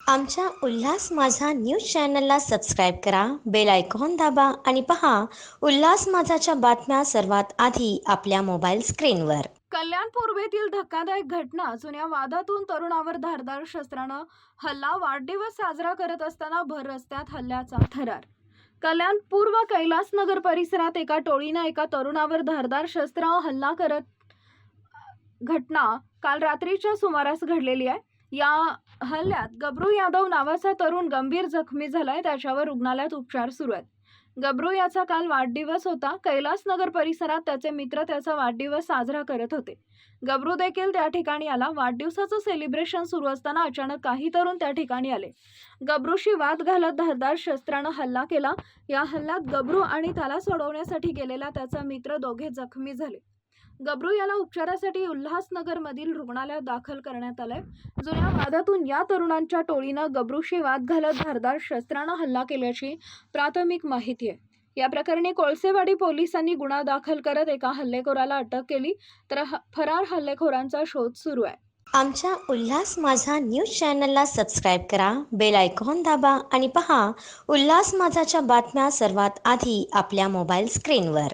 आमच्या उल्हास माझा न्यूज चॅनलला सबस्क्राईब करा, बेल आयकॉन दाबा आणि पहा उल्हास माझाच्या बातम्या सर्वात आधी आपल्या मोबाईल स्क्रीनवर. कल्याण पूर्वेतील धक्कादायक घटना. जुन्या वादातून तरुणावर धारदार शस्त्रानं हल्ला. वाढदिवस साजरा करत असताना भर रस्त्यात हल्ल्याचा थरार. कल्याण पूर्व कैलासनगर परिसरात एका टोळीनं एका तरुणावर धारदार शस्त्रानं हल्ला करत घटना काल रात्रीच्या सुमारास घडलेली आहे. या हल्ल्यात गबरू यादव नावाचा तरुण गंभीर जखमी झालाय. त्याच्यावर रुग्णालयात उपचार सुरू आहेत. गबरू याचा काल वाढदिवस होता. कैलासनगर परिसरात त्याचे मित्र त्याचा वाढदिवस साजरा करत होते. गबरू देखील त्या ठिकाणी आला. वाढदिवसाचं सेलिब्रेशन सुरू असताना अचानक काही तरुण त्या ठिकाणी आले. गबरूशी वाद घालत धारदार शस्त्रानं हल्ला केला. या हल्ल्यात गबरू आणि त्याला सोडवण्यासाठी गेलेला त्याचा मित्र दोघे जखमी झाले. गबरू याला उपचारासाठी उल्हासनगरमधील रुग्णालयात दाखल करण्यात आलंय. जुन्या वादातून या तरुणांच्या टोळीनं गबरूशी वाद घालत धारदार शस्त्रानं हल्ला केल्याची प्राथमिक माहिती आहे. या प्रकरणी कोळसेवाडी पोलिसांनी गुन्हा दाखल करत एका हल्लेखोराला अटक केली, तर फरार हल्लेखोरांचा शोध सुरू आहे. आमच्या उल्हास माझा न्यूज चॅनलला सबस्क्राईब करा, बेल आयकॉन दाबा आणि पहा उल्हास माझाच्या बातम्या सर्वात आधी आपल्या मोबाईल स्क्रीनवर.